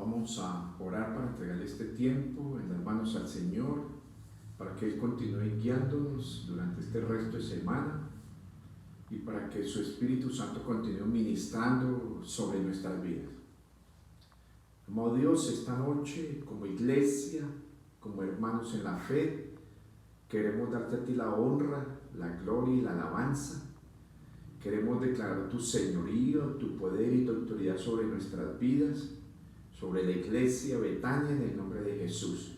Vamos a orar para entregarle este tiempo en las manos al Señor, para que Él continúe guiándonos durante este resto de semana y para que su Espíritu Santo continúe ministrando sobre nuestras vidas. Amado Dios, esta noche, como iglesia, como hermanos en la fe, queremos darte a ti la honra, la gloria y la alabanza. Queremos declarar tu señorío, tu poder y tu autoridad sobre nuestras vidas, sobre la iglesia Betania, en el nombre de Jesús.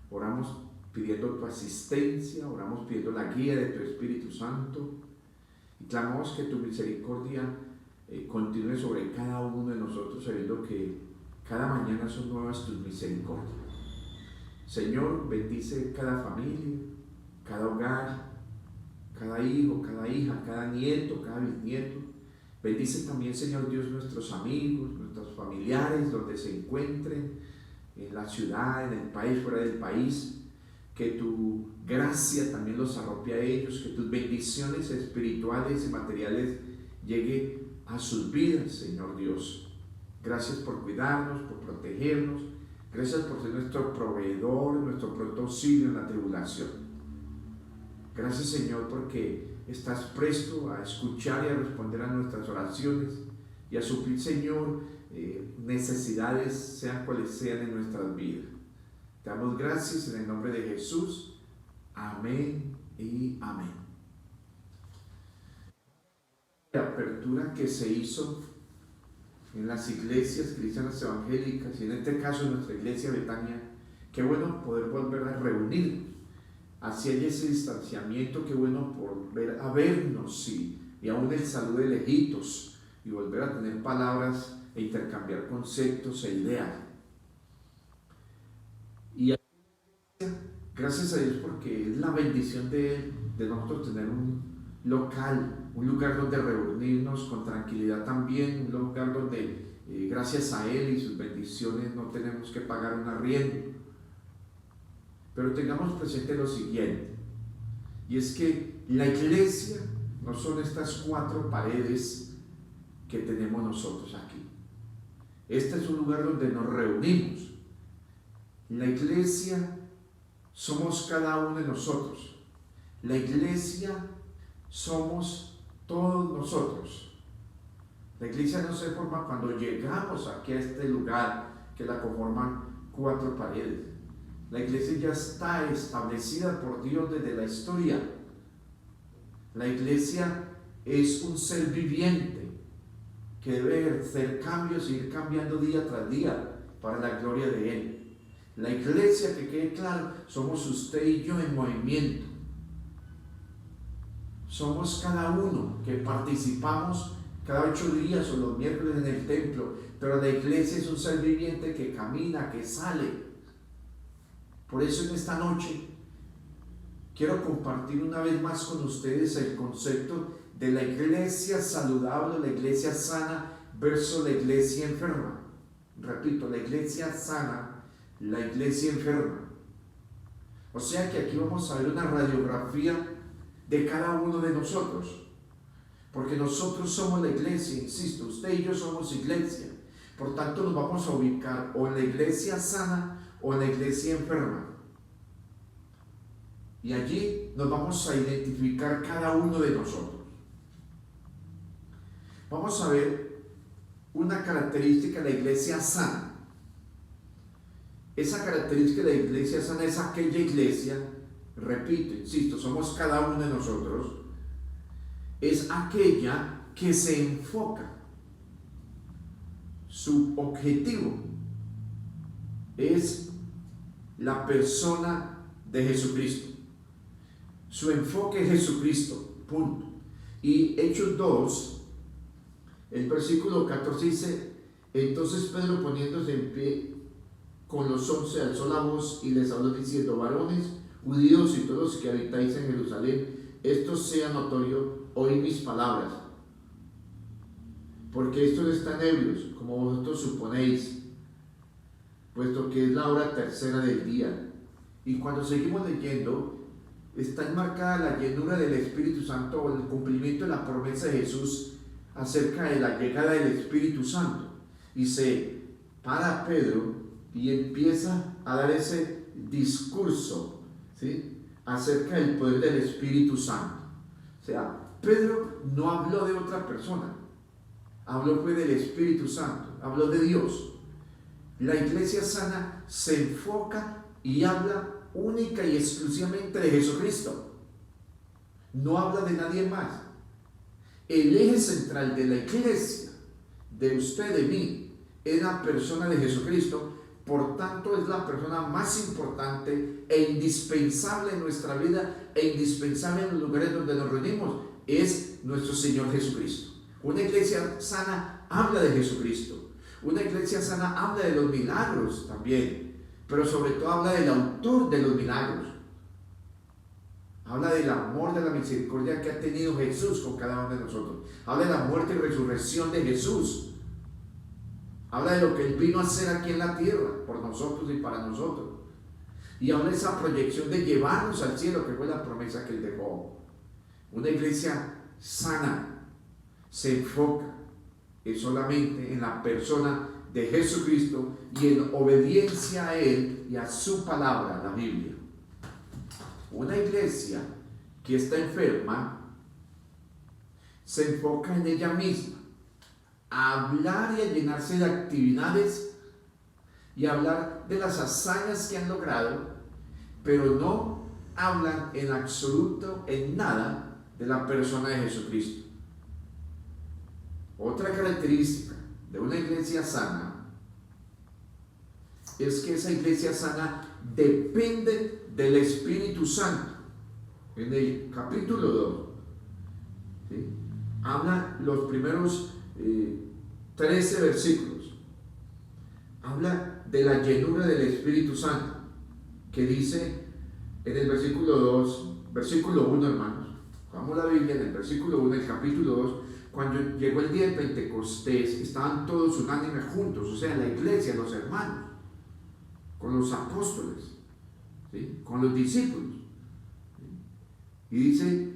Oramos pidiendo tu asistencia, oramos pidiendo la guía de tu Espíritu Santo y clamamos que tu misericordia continúe sobre cada uno de nosotros, sabiendo que cada mañana son nuevas tus misericordias. Señor, bendice cada familia, cada hogar, cada hijo, cada hija, cada nieto, cada bisnieto. Bendice también, Señor Dios, nuestros amigos, nuestros familiares, donde se encuentren, en la ciudad, en el país, fuera del país. Que tu gracia también los arrope a ellos, que tus bendiciones espirituales y materiales lleguen a sus vidas, Señor Dios. Gracias por cuidarnos, por protegernos. Gracias por ser nuestro proveedor, nuestro pronto auxilio en la tribulación. Gracias, Señor, porque estás presto a escuchar y a responder a nuestras oraciones y a suplir, Señor, necesidades, sean cuales sean en nuestras vidas. Te damos gracias en el nombre de Jesús. Amén y amén. La apertura que se hizo en las iglesias cristianas evangélicas y en este caso en nuestra iglesia Betania, qué bueno poder volver a reunir. Así hay ese distanciamiento, qué bueno volver a vernos y aún el saludo de lejitos y volver a tener palabras e intercambiar conceptos e ideas. Y gracias a Dios porque es la bendición de nosotros tener un local, un lugar donde reunirnos con tranquilidad también, un lugar donde gracias a Él y sus bendiciones no tenemos que pagar un arriendo. Pero tengamos presente lo siguiente, y es que la iglesia no son estas cuatro paredes que tenemos nosotros aquí. Este es un lugar donde nos reunimos. La iglesia somos cada uno de nosotros. La iglesia somos todos nosotros. La iglesia no se forma cuando llegamos aquí a este lugar que la conforman cuatro paredes. La iglesia ya está establecida por Dios desde la historia. La iglesia es un ser viviente que debe hacer cambios y ir cambiando día tras día para la gloria de Él. La iglesia, que quede claro, somos usted y yo en movimiento. Somos cada uno que participamos cada 8 días o los miércoles en el templo, pero la iglesia es un ser viviente que camina, que sale. Por eso en esta noche quiero compartir una vez más con ustedes el concepto de la iglesia saludable, la iglesia sana versus la iglesia enferma. Repito, la iglesia sana, la iglesia enferma. O sea que aquí vamos a ver una radiografía de cada uno de nosotros, porque nosotros somos la iglesia, insisto, usted y yo somos iglesia. Por tanto nos vamos a ubicar o en la iglesia sana o en la iglesia enferma. Y allí nos vamos a identificar cada uno de nosotros. Vamos a ver una característica de la iglesia sana. Esa característica de la iglesia sana es aquella iglesia, repito, insisto, somos cada uno de nosotros, es aquella que se enfoca. Su objetivo es la persona de Jesucristo. Su enfoque es Jesucristo, punto. Y Hechos 2, el versículo 14 dice: entonces Pedro, poniéndose en pie con los 11, alzó la voz y les habló diciendo: varones judíos y todos los que habitáis en Jerusalén, esto sea notorio, oíd mis palabras, porque estos están ebrios, como vosotros suponéis, puesto que es la hora tercera del día. Y cuando seguimos leyendo, está enmarcada la llenura del Espíritu Santo, o el cumplimiento de la promesa de Jesús acerca de la llegada del Espíritu Santo. Dice: para Pedro y empieza a dar ese discurso, ¿sí?, acerca del poder del Espíritu Santo. O sea, Pedro no habló de otra persona, habló fue del Espíritu Santo, habló de Dios. La iglesia sana se enfoca y habla única y exclusivamente de Jesucristo. No habla de nadie más. El eje central de la iglesia, de usted, de mí, es la persona de Jesucristo. Por tanto, es la persona más importante e indispensable en nuestra vida e indispensable en los lugares donde nos reunimos. Es nuestro Señor Jesucristo. Una iglesia sana habla de Jesucristo. Una iglesia sana habla de los milagros también, pero sobre todo habla del autor de los milagros. Habla del amor, de la misericordia que ha tenido Jesús con cada uno de nosotros. Habla de la muerte y resurrección de Jesús. Habla de lo que Él vino a hacer aquí en la tierra, por nosotros y para nosotros. Y habla de esa proyección de llevarnos al cielo, que fue la promesa que Él dejó. Una iglesia sana se enfoca solamente en la persona de Jesucristo y en obediencia a Él y a su palabra, la Biblia. Una iglesia que está enferma se enfoca en ella misma, a hablar y a llenarse de actividades y a hablar de las hazañas que han logrado, pero no hablan en absoluto, en nada, de la persona de Jesucristo. Otra característica de una iglesia sana es que esa iglesia sana depende del Espíritu Santo. En el capítulo 2, ¿sí?, habla los primeros 13 versículos, habla de la llenura del Espíritu Santo, que dice en el versículo 2, versículo 1, hermanos, vamos a la Biblia, en el versículo 1 del capítulo 2, cuando llegó el día de Pentecostés, estaban todos unánimes juntos, o sea, la iglesia, los hermanos, con los apóstoles, ¿sí?, con los discípulos, ¿sí? Y dice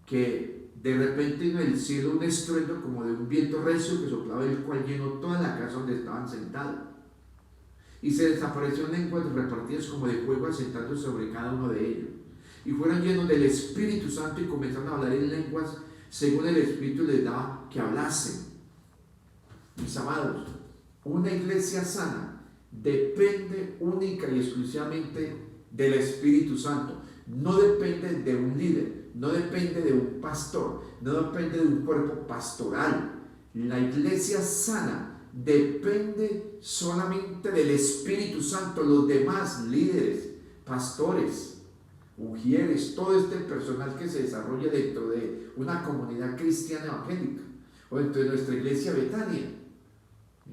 que de repente en el cielo un estruendo como de un viento recio que soplaba, el cual llenó toda la casa donde estaban sentados. Y se desaparecieron lenguas repartidas como de fuego, asentándose sobre cada uno de ellos. Y fueron llenos del Espíritu Santo y comenzaron a hablar en lenguas según el Espíritu les daba que hablasen. Mis amados, una iglesia sana depende única y exclusivamente del Espíritu Santo. No depende de un líder, no depende de un pastor, no depende de un cuerpo pastoral. La iglesia sana depende solamente del Espíritu Santo. Los demás líderes, pastores, ujieres, todo este personal que se desarrolla dentro de una comunidad cristiana evangélica o dentro de nuestra iglesia Betania, ¿sí?,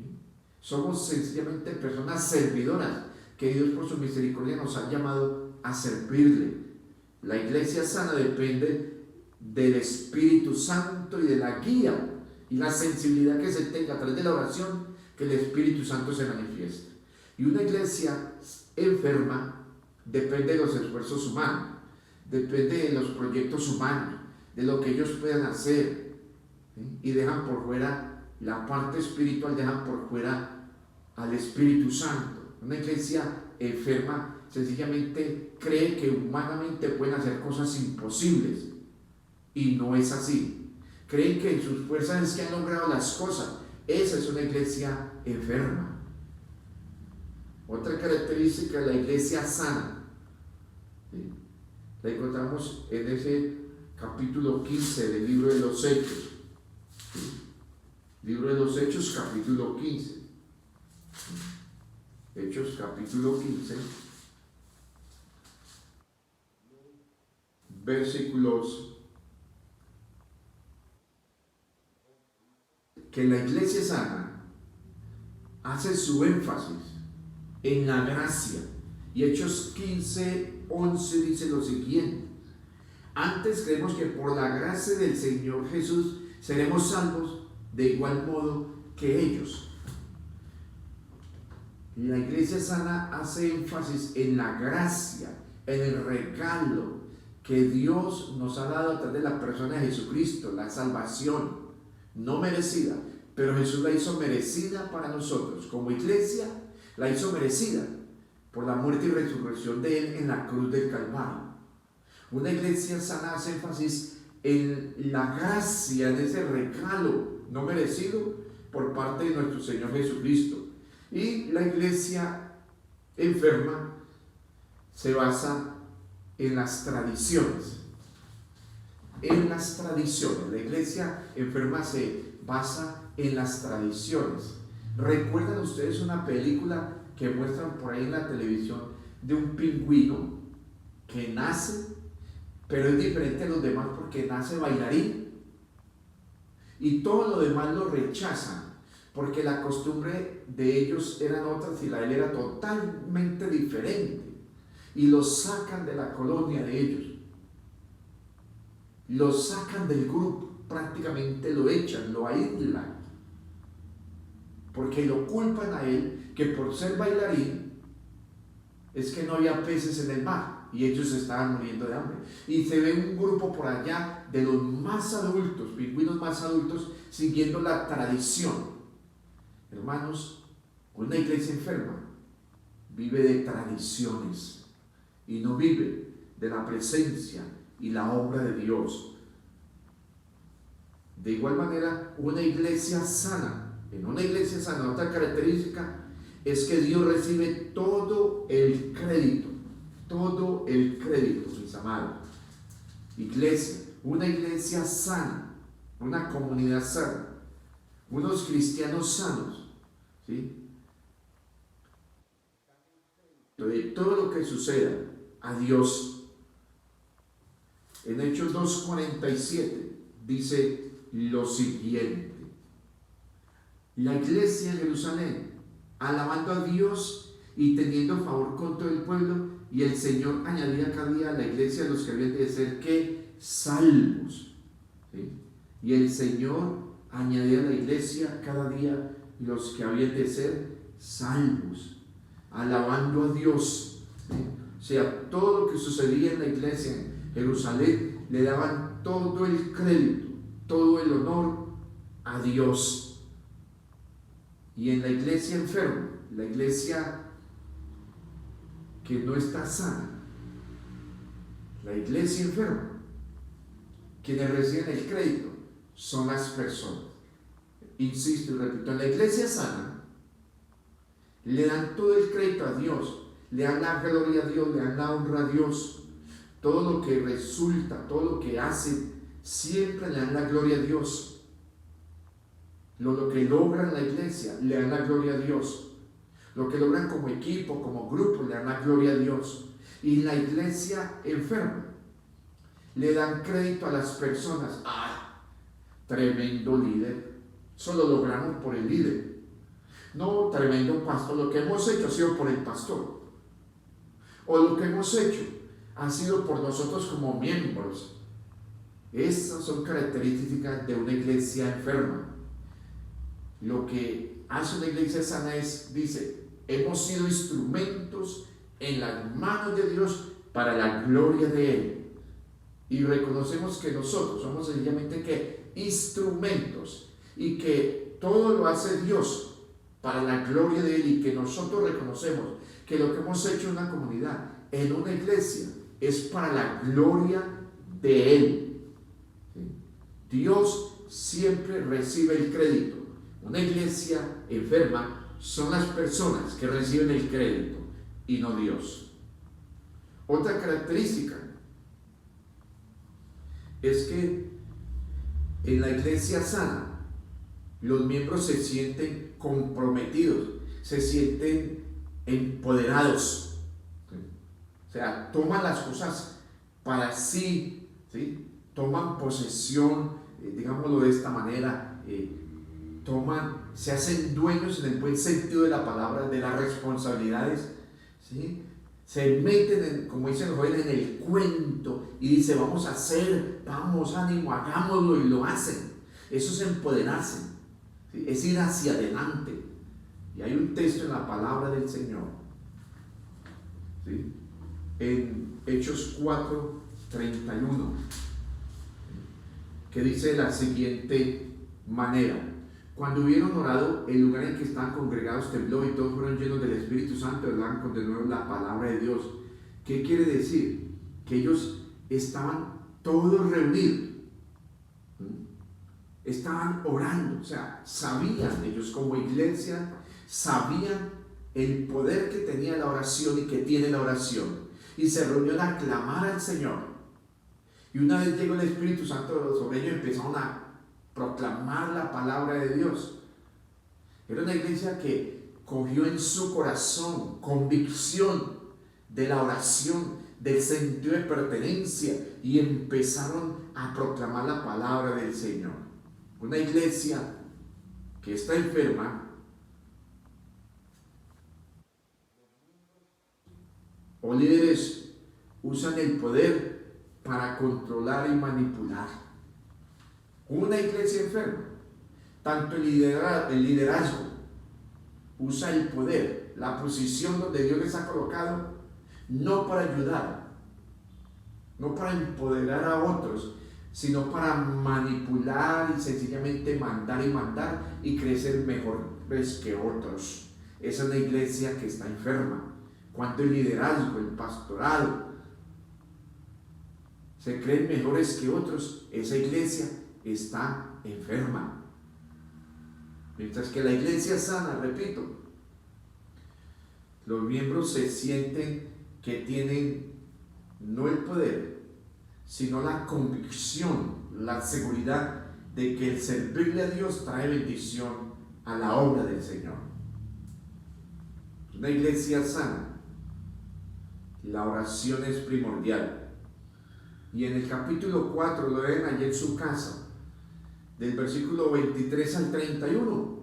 somos sencillamente personas servidoras que Dios por su misericordia nos ha llamado a servirle. La iglesia sana depende del Espíritu Santo y de la guía y la sensibilidad que se tenga a través de la oración, que el Espíritu Santo se manifieste. Y una iglesia enferma depende de los esfuerzos humanos, depende de los proyectos humanos, de lo que ellos puedan hacer, ¿sí?, y dejan por fuera la parte espiritual, dejan por fuera al Espíritu Santo. Una iglesia enferma sencillamente cree que humanamente pueden hacer cosas imposibles y no es así. Creen que en sus fuerzas es que han logrado las cosas. Esa es una iglesia enferma. Otra característica de la iglesia sana, ¿sí?, la encontramos en ese capítulo 15 del libro de los Hechos, ¿sí?, libro de los Hechos, capítulo 15, ¿sí?, Hechos capítulo 15, versículos, que la iglesia sana hace su énfasis en la gracia. Y Hechos 15, 11 dice lo siguiente: antes creemos que por la gracia del Señor Jesús seremos salvos de igual modo que ellos. La iglesia sana hace énfasis en la gracia, en el regalo que Dios nos ha dado a través de la persona de Jesucristo, la salvación no merecida, pero Jesús la hizo merecida para nosotros. Como iglesia, la hizo merecida por la muerte y resurrección de Él en la cruz del Calvario. Una iglesia sana hace énfasis en la gracia de ese regalo no merecido por parte de nuestro Señor Jesucristo. Y la iglesia enferma se basa en las tradiciones. En las tradiciones. La iglesia enferma se basa en las tradiciones. ¿Recuerdan ustedes una película que muestran por ahí en la televisión de un pingüino que nace, pero es diferente a los demás porque nace bailarín? Y todo lo demás lo rechazan porque la costumbre de ellos eran otras y la de él era totalmente diferente. Y lo sacan de la colonia de ellos. Lo sacan del grupo, prácticamente lo echan, lo aíslan. Porque lo culpan a él que por ser bailarín es que no había peces en el mar y ellos estaban muriendo de hambre. Y se ve un grupo por allá de los más adultos, pingüinos más adultos, siguiendo la tradición. Hermanos, una iglesia enferma vive de tradiciones y no vive de la presencia y la obra de Dios. De igual manera, una iglesia sana, en una iglesia sana, otra característica es que Dios recibe todo el crédito, mis amados. Iglesia, una iglesia sana, una comunidad sana, unos cristianos sanos, ¿sí? De todo lo que suceda a Dios. En Hechos 2:47 dice lo siguiente: la iglesia de Jerusalén, alabando a Dios y teniendo favor con todo el pueblo, y el Señor añadía cada día a la iglesia a los que habían de ser ¿qué? Salvos. ¿Sí? Y el Señor añadía a la iglesia cada día los que habían de ser salvos, alabando a Dios. ¿Sí? O sea, todo lo que sucedía en la iglesia en Jerusalén le daban todo el crédito, todo el honor a Dios. Y en la iglesia enferma, la iglesia que no está sana, la iglesia enferma, quienes reciben el crédito son las personas. Insisto y repito, en la iglesia sana le dan todo el crédito a Dios, le dan la gloria a Dios, le dan la honra a Dios. Todo lo que resulta, todo lo que hacen, siempre le dan la gloria a Dios. Lo que logran la iglesia, le dan la gloria a Dios. Lo que logran como equipo, como grupo, le dan la gloria a Dios. Y la iglesia enferma, le dan crédito a las personas. ¡Ah! Tremendo líder. Eso lo logramos por el líder. No, tremendo pastor. Lo que hemos hecho ha sido por el pastor. O lo que hemos hecho ha sido por nosotros como miembros. Estas son características de una iglesia enferma. Lo que hace una iglesia sana es, dice, hemos sido instrumentos en las manos de Dios para la gloria de Él. Y reconocemos que nosotros somos sencillamente que instrumentos y que todo lo hace Dios para la gloria de Él, y que nosotros reconocemos que lo que hemos hecho en una comunidad, en una iglesia, es para la gloria de Él. ¿Sí? Dios siempre recibe el crédito. Una iglesia enferma son las personas que reciben el crédito y no Dios. Otra característica es que en la iglesia sana los miembros se sienten comprometidos, se sienten empoderados. ¿Sí? O sea, toman las cosas para sí, ¿sí? Toman posesión, digámoslo de esta manera, se hacen dueños en el buen sentido de la palabra, de las responsabilidades, ¿sí? Se meten, como dicen los jóvenes, en el cuento y dice, vamos a hacer, vamos, ánimo, hagámoslo, y lo hacen. Eso es empoderarse, ¿sí? Es ir hacia adelante. Y hay un texto en la palabra del Señor, ¿sí? En Hechos 4:31, que dice de la siguiente manera: Cuando hubieron orado, el lugar en que estaban congregados tembló y todos fueron llenos del Espíritu Santo y hablaban con de nuevo la palabra de Dios. ¿Qué quiere decir? Que ellos estaban todos reunidos. Estaban orando, o sea, sabían ellos como iglesia, sabían el poder que tenía la oración y que tiene la oración. Y se reunieron a clamar al Señor. Y una vez llegó el Espíritu Santo sobre ellos, empezaron a proclamar la palabra de Dios. Era una iglesia que cogió en su corazón convicción de la oración, del sentido de pertenencia, y empezaron a proclamar la palabra del Señor. Una iglesia que está enferma o líderes usan el poder para controlar y manipular. Una iglesia enferma, tanto el liderazgo usa el poder, la posición donde Dios les ha colocado, no para ayudar, no para empoderar a otros, sino para manipular y sencillamente mandar y crecer mejores que otros. Esa es una iglesia que está enferma. Cuando el liderazgo, el pastorado, se creen mejores que otros, esa iglesia está enferma. Mientras que la iglesia sana, repito, los miembros se sienten que tienen no el poder, sino la convicción, la seguridad de que el servirle a Dios trae bendición a la obra del Señor. Una iglesia sana, la oración es primordial. Y en el capítulo 4, lo ven allí en su casa, del versículo 23 al 31.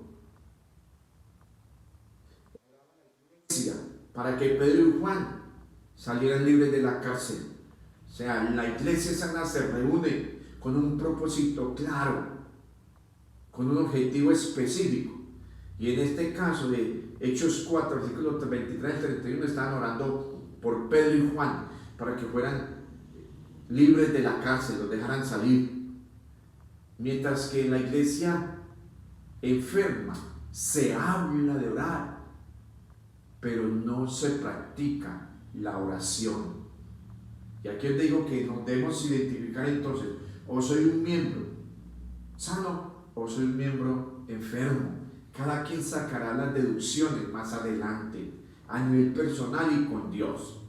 Para que Pedro y Juan salieran libres de la cárcel. O sea, la iglesia sana se reúne con un propósito claro, con un objetivo específico. Y en este caso de Hechos 4, versículos 23 al 31, estaban orando por Pedro y Juan para que fueran libres de la cárcel, los dejaran salir. Mientras que en la iglesia enferma se habla de orar, pero no se practica la oración. Y aquí os digo que nos debemos identificar entonces, o soy un miembro sano o soy un miembro enfermo. Cada quien sacará las deducciones más adelante, a nivel personal y con Dios.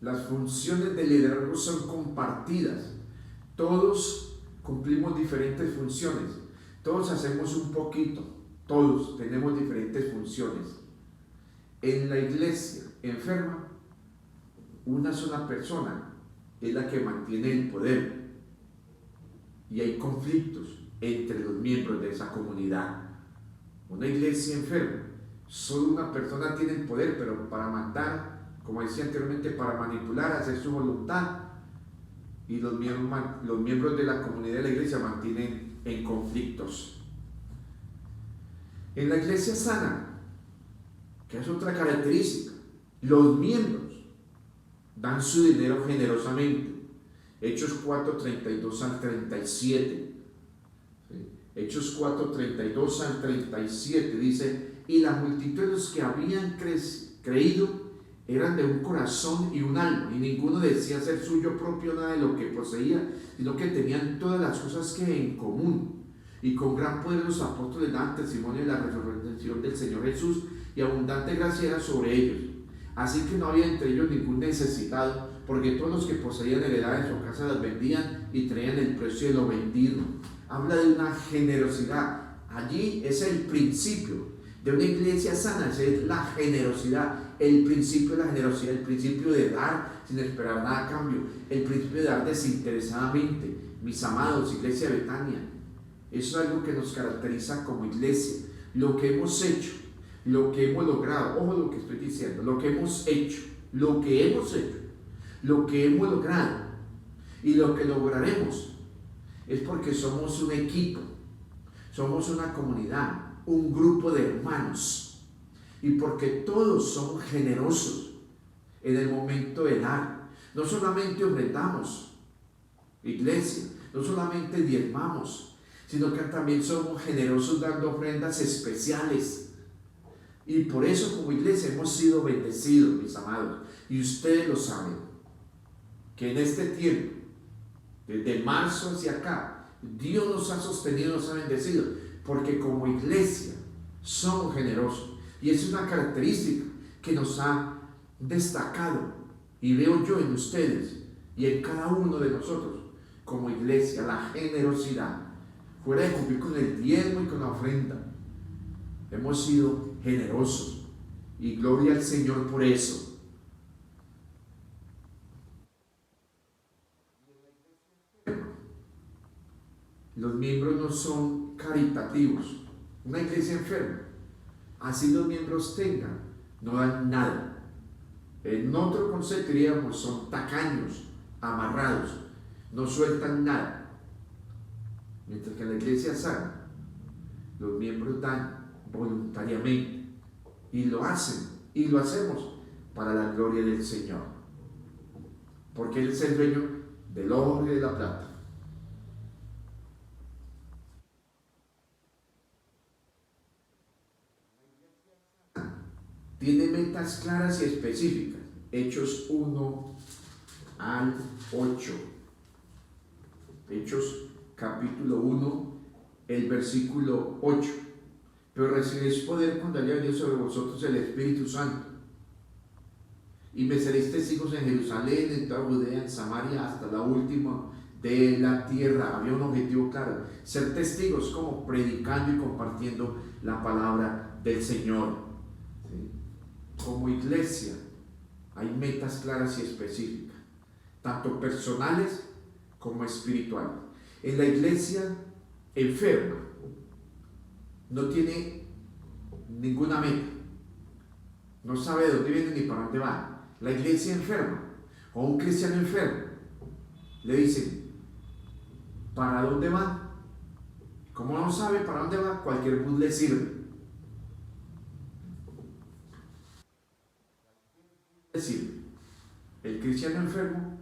Las funciones del liderazgo son compartidas. Todos cumplimos diferentes funciones. Todos hacemos un poquito. Todos tenemos diferentes funciones. En la iglesia enferma, una sola persona es la que mantiene el poder. Y hay conflictos entre los miembros de esa comunidad. Una iglesia enferma, solo una persona tiene el poder, pero para mandar, como decía anteriormente, para manipular, hacer su voluntad, y los miembros de la comunidad de la iglesia mantienen en conflictos. En la iglesia sana, que es otra característica, los miembros dan su dinero generosamente. Hechos 4, 32 al 37. ¿Sí? Hechos 4, 32 al 37 dice: y la multitud de los que habían creído eran de un corazón y un alma, y ninguno decía ser suyo propio nada de lo que poseía, sino que tenían todas las cosas que en común. Y con gran poder los apóstoles daban testimonio de la resurrección del Señor Jesús, y abundante gracia era sobre ellos. Así que no había entre ellos ningún necesitado, porque todos los que poseían heredades en su casa las vendían y traían el precio de lo vendido. Habla de una generosidad. Allí es el principio de una iglesia sana, es la generosidad. El principio de la generosidad, el principio de dar sin esperar nada a cambio, el principio de dar desinteresadamente. Mis amados, iglesia de Betania, eso es algo que nos caracteriza como iglesia. Lo que hemos hecho, lo que hemos logrado, ojo lo que estoy diciendo, lo que hemos hecho, lo que hemos logrado y lo que lograremos, es porque somos un equipo, somos una comunidad, un grupo de hermanos y porque todos son generosos en el momento de dar. No solamente ofrendamos, iglesia, no solamente diezmamos, sino que también somos generosos dando ofrendas especiales. Y por eso como iglesia hemos sido bendecidos, mis amados. Y ustedes lo saben, que en este tiempo, desde marzo hacia acá, Dios nos ha sostenido, nos ha bendecido, porque como iglesia somos generosos. Y es una característica que nos ha destacado. Y veo yo en ustedes y en cada uno de nosotros como iglesia, la generosidad. Fuera de cumplir con el diezmo y con la ofrenda, hemos sido generosos. Y gloria al Señor por eso. Los miembros no son caritativos. Una iglesia enferma, así los miembros tengan, no dan nada. En otro concepto diríamos, son tacaños, amarrados, no sueltan nada. Mientras que en la iglesia sana, los miembros dan voluntariamente y lo hacen y lo hacemos para la gloria del Señor, porque Él es el dueño del oro y de la plata. Tiene metas claras y específicas. Hechos 1 al 8. Hechos capítulo 1, el versículo 8. Pero recibiréis poder cuando haya venido sobre vosotros el Espíritu Santo. Y me seréis testigos en Jerusalén, en toda Judea, en Samaria, hasta la última de la tierra. Había un objetivo claro: ser testigos, como predicando y compartiendo la palabra del Señor. ¿Sí? Como iglesia hay metas claras y específicas, tanto personales como espirituales. En la iglesia enferma no tiene ninguna meta, no sabe de dónde viene ni para dónde va. La iglesia enferma o un cristiano enfermo le dicen, ¿para dónde va? Como no sabe para dónde va, cualquier bus le sirve. Es decir, el cristiano enfermo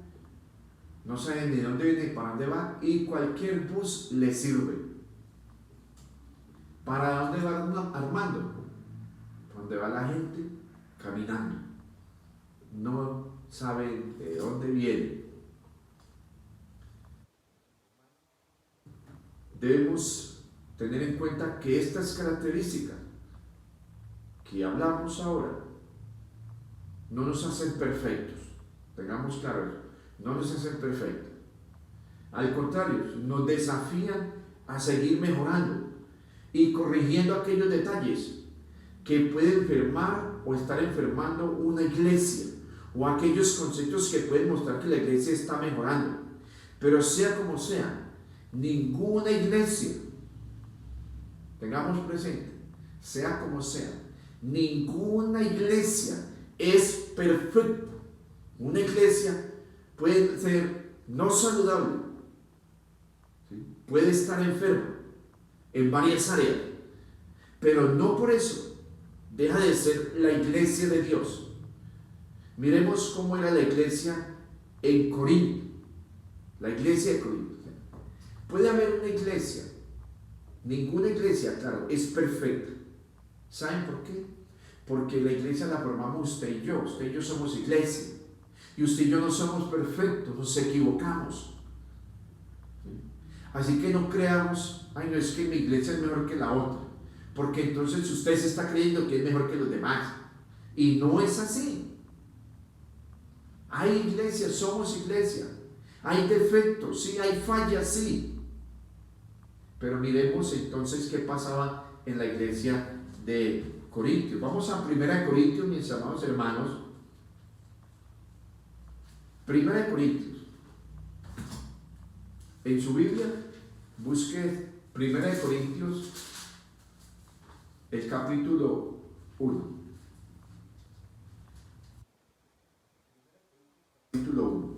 no sabe ni de dónde viene ni para dónde va, y cualquier bus le sirve. ¿Para dónde va Armando? ¿Para dónde va la gente? Caminando. No sabe de dónde viene. Debemos tener en cuenta que estas características que hablamos ahora no nos hacen perfectos. Tengamos claro eso. No nos hacen perfectos. Al contrario, nos desafían a seguir mejorando y corrigiendo aquellos detalles que pueden enfermar o estar enfermando una iglesia, o aquellos conceptos que pueden mostrar que la iglesia está mejorando. Pero sea como sea, ninguna iglesia, tengamos presente, sea como sea, ninguna iglesia es perfecta. Una iglesia puede ser no saludable, ¿sí? Puede estar enferma en varias áreas, pero no por eso deja de ser la iglesia de Dios. Miremos cómo era la iglesia en Corinto, la iglesia de Corinto. Puede haber una iglesia, ninguna iglesia, claro, es perfecta. ¿Saben por qué? Porque la iglesia la formamos usted y yo. Usted y yo somos iglesia. Y usted y yo no somos perfectos, nos equivocamos. ¿Sí? Así que no creamos, ay, no, es que mi iglesia es mejor que la otra, porque entonces usted se está creyendo que es mejor que los demás. Y no es así. Hay iglesias, somos iglesia. Hay defectos, sí, hay fallas, sí. Pero miremos entonces qué pasaba en la iglesia de Corintios. Vamos a 1 Corintios, mis amados hermanos. 1 Corintios. En su Biblia, busque 1 Corintios, el capítulo 1. Capítulo 1.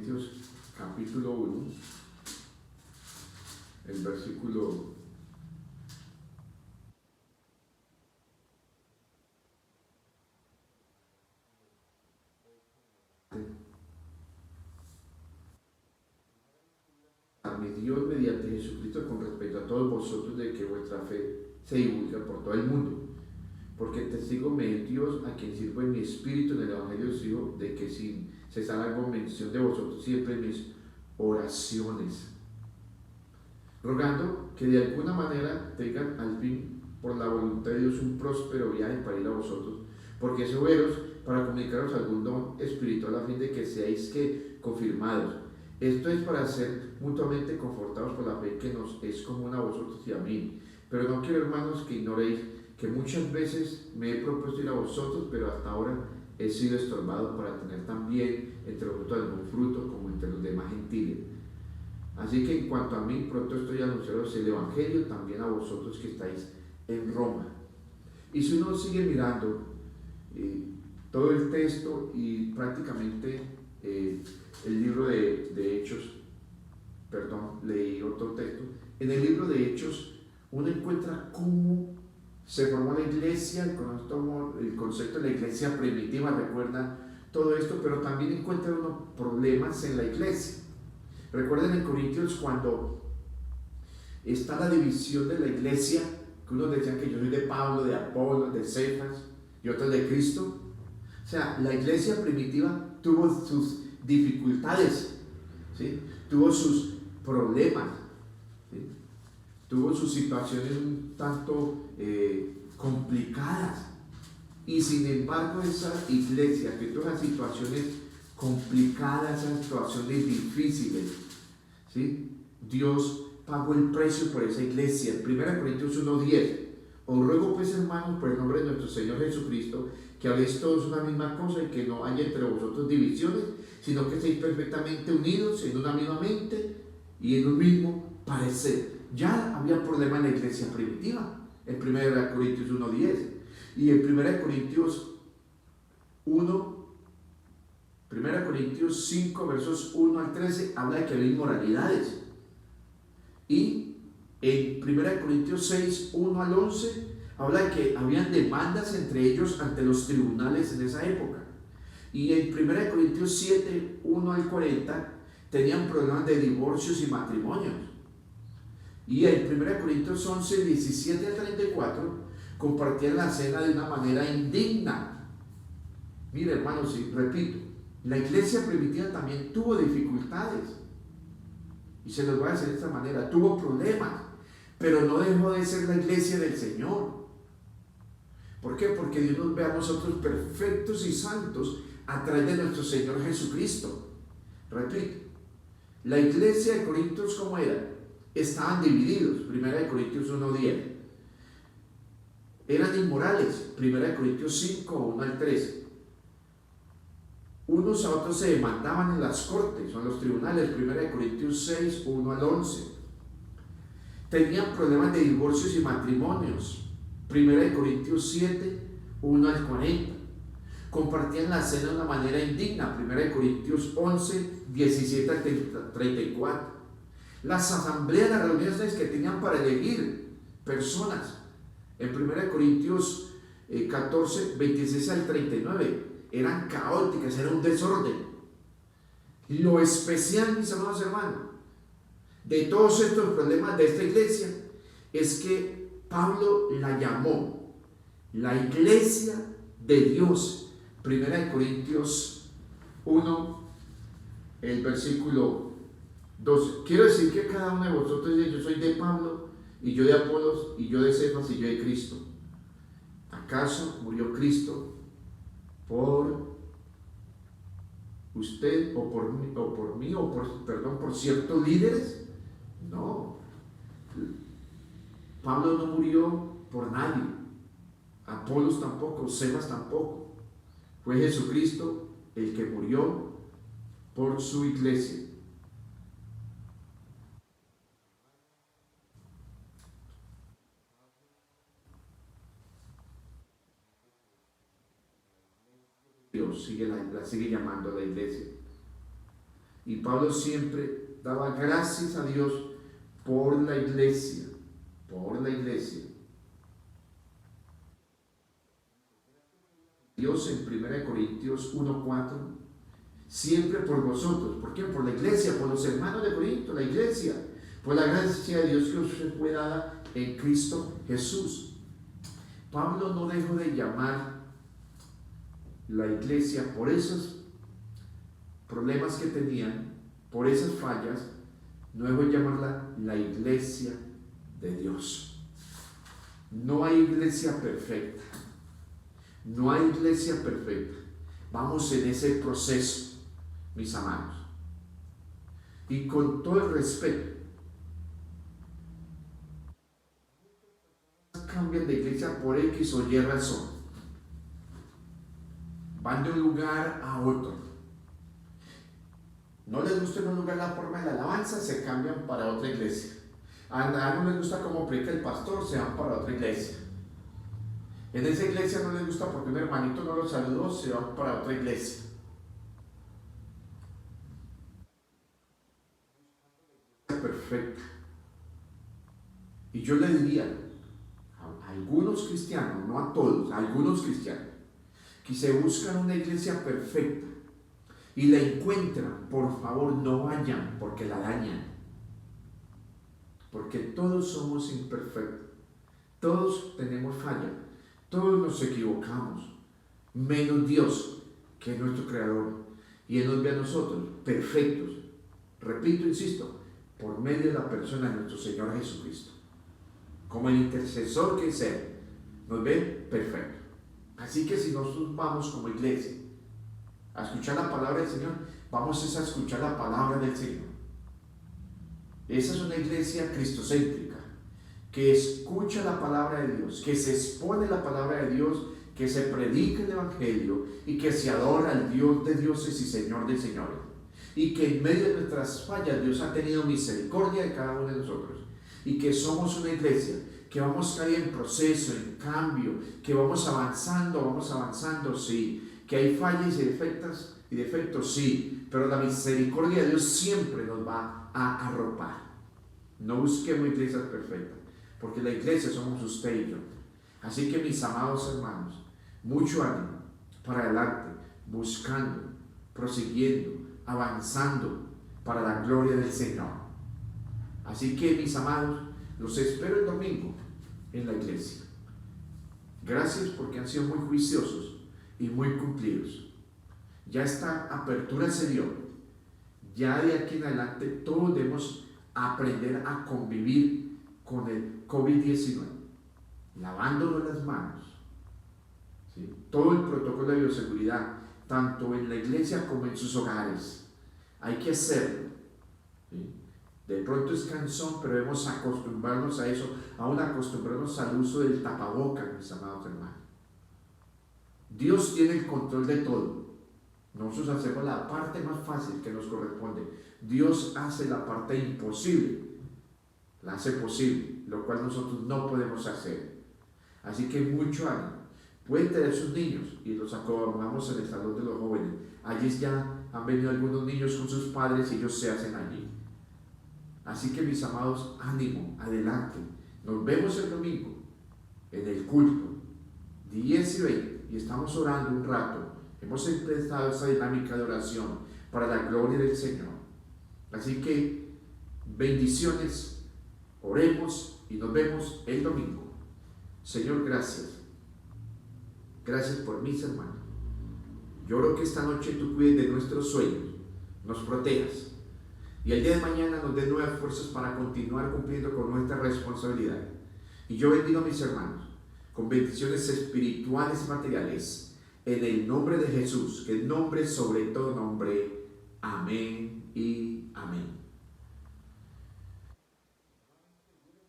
Corintios capítulo 1, el versículo 1. A mi Dios mediante Jesucristo con respecto a todos vosotros de que vuestra fe se divulga por todo el mundo. Porque testigo me es Dios, a quien sirvo en mi espíritu en el Evangelio sigo, de que sin cesar hago mención de vosotros siempre en mis oraciones, rogando que de alguna manera tengan al fin por la voluntad de Dios un próspero viaje para ir a vosotros, porque es veros para comunicaros algún don espiritual a fin de que seáis que confirmados. Esto es para ser mutuamente confortados por la fe que nos es común a vosotros y a mí. Pero no quiero, hermanos, que ignoréis que muchas veces me he propuesto ir a vosotros, pero hasta ahora he sido estorbado para tener también entre vosotros algún fruto como entre los demás gentiles. Así que en cuanto a mí, pronto estoy anunciaros el Evangelio también a vosotros que estáis en Roma. Y si uno sigue mirando todo el texto y prácticamente el libro de Hechos, leí otro texto, en el libro de Hechos uno encuentra cómo se formó la iglesia, el concepto de la iglesia primitiva, recuerda todo esto, pero también encuentra unos problemas en la iglesia. Recuerden en Corintios cuando está la división de la iglesia, que unos decían que yo soy de Pablo, de Apolo, de Cefas y otros de Cristo. O sea, la iglesia primitiva tuvo sus dificultades, ¿sí? Tuvo sus problemas, ¿sí? Tuvo sus situaciones un tanto complicadas, y sin embargo esa iglesia que tuvo esas situaciones complicadas, esas situaciones difíciles, ¿sí? Dios pagó el precio por esa iglesia. 1 Corintios 1:10: os ruego pues, hermanos, por el nombre de nuestro Señor Jesucristo, que habléis todos una misma cosa y que no haya entre vosotros divisiones, sino que estéis perfectamente unidos en una misma mente y en un mismo parecer. Ya había problema en la iglesia primitiva, en 1 Corintios 1:10, y en 1 Corintios 5, versos 1 al 13, habla de que había inmoralidades. Y en 1 Corintios 6, 1 al 11, habla de que habían demandas entre ellos ante los tribunales en esa época. Y en 1 Corintios 7, 1 al 40, tenían problemas de divorcios y matrimonios. Y en 1 Corintios 11, 17 al 34, compartían la cena de una manera indigna. Mire, hermanos, sí, repito, la iglesia primitiva también tuvo dificultades. Y se los voy a decir de esta manera, tuvo problemas, pero no dejó de ser la iglesia del Señor. ¿Por qué? Porque Dios nos ve a nosotros perfectos y santos a través de nuestro Señor Jesucristo. Repito, la iglesia de Corintios, ¿cómo era? Estaban divididos, 1 Corintios 1:10. Eran inmorales, 1 Corintios 5, 1 al 13. Unos a otros se demandaban en las cortes o en los tribunales, 1 Corintios 6, 1 al 11. Tenían problemas de divorcios y matrimonios, 1 Corintios 7, 1 al 40. Compartían la cena de una manera indigna, 1 Corintios 11, 17 al 34. Las asambleas, las reuniones que tenían para elegir personas, en 1 Corintios 14, 26 al 39, eran caóticas, era un desorden. Lo especial, mis amados hermanos, de todos estos problemas de esta iglesia es que Pablo la llamó la iglesia de Dios. 1 Corintios 1, el versículo 12. Quiero decir que cada uno de vosotros dice: yo soy de Pablo, y yo de Apolos, y yo de Cefas, y yo de Cristo. ¿Acaso murió Cristo por usted o por mí o por ciertos líderes? No. Pablo no murió por nadie, Apolos tampoco, Cefas tampoco. Fue Jesucristo el que murió por su iglesia. Dios la sigue llamando a la iglesia. Y Pablo siempre daba gracias a Dios por la iglesia, por la iglesia. Dios en 1 Corintios 1:4, siempre por vosotros. ¿Por qué? Por la iglesia, por los hermanos de Corinto, la iglesia, por la gracia de Dios que os fue dada en Cristo Jesús. Pablo no dejó de llamar la iglesia por esos problemas que tenían, por esas fallas, no dejó de llamarla la iglesia de Dios. No hay iglesia perfecta. No hay iglesia perfecta. Vamos en ese proceso, mis amados. Y con todo el respeto, cambian de iglesia por X o Y razón. Van de un lugar a otro. No les gusta en un lugar la forma de la alabanza, se cambian para otra iglesia. A no les gusta cómo predica el pastor, se van para otra iglesia. En esa iglesia no les gusta porque un hermanito no los saludó, se van para otra iglesia. Perfecta. Y yo le diría a algunos cristianos, no a todos, a algunos cristianos, que se buscan una iglesia perfecta y la encuentran, por favor no vayan porque la dañan. Porque todos somos imperfectos, todos tenemos falla, todos nos equivocamos, menos Dios, que es nuestro Creador, y Él nos ve a nosotros perfectos, repito, insisto, por medio de la persona de nuestro Señor Jesucristo, como el intercesor que es Él, nos ve perfecto. Así que si nosotros vamos como iglesia a escuchar la palabra del Señor, vamos a escuchar la palabra del Señor. Esa es una iglesia cristocéntrica, que escucha la palabra de Dios, que se expone la palabra de Dios, que se predica el Evangelio y que se adora al Dios de dioses y Señor de señores. Y que en medio de nuestras fallas Dios ha tenido misericordia de cada uno de nosotros. Y que somos una iglesia que vamos a ir en proceso, en cambio, que vamos avanzando, sí. Que hay fallas y defectos, sí. Pero la misericordia de Dios siempre nos va a arropar. No busquemos iglesias perfectas, porque la iglesia somos usted y yo. Así que mis amados hermanos, mucho ánimo para adelante, buscando, prosiguiendo, avanzando para la gloria del Señor. Así que mis amados, los espero el domingo en la iglesia. Gracias porque han sido muy juiciosos y muy cumplidos. Ya esta apertura se dio. Ya de aquí en adelante todos debemos aprender a convivir con el COVID-19, lavándonos las manos, ¿sí? Todo el protocolo de bioseguridad, tanto en la iglesia como en sus hogares, hay que hacerlo, ¿sí? De pronto es cansón, pero debemos acostumbrarnos a eso, aún acostumbrarnos al uso del tapabocas, mis amados hermanos. Dios tiene el control de todo. Nosotros hacemos la parte más fácil que nos corresponde. Dios hace la parte imposible, la hace posible, lo cual nosotros no podemos hacer. Así que mucho ánimo. Pueden tener sus niños y los acomodamos en el salón de los jóvenes. Allí ya han venido algunos niños con sus padres y ellos se hacen allí. Así que mis amados, ánimo, adelante. Nos vemos el domingo en el culto, 10 y 20, y estamos orando un rato. Hemos empezado esta dinámica de oración para la gloria del Señor. Así que bendiciones, oremos y nos vemos el domingo. Señor, gracias. Gracias por mis hermanos. Yo oro que esta noche tú cuides de nuestros sueños, nos protejas y el día de mañana nos des nuevas fuerzas para continuar cumpliendo con nuestra responsabilidad. Y yo bendigo a mis hermanos con bendiciones espirituales y materiales en el nombre de Jesús, que es nombre sobre todo nombre. Amén y amén.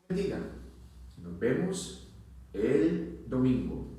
Bendiga. Nos vemos el domingo.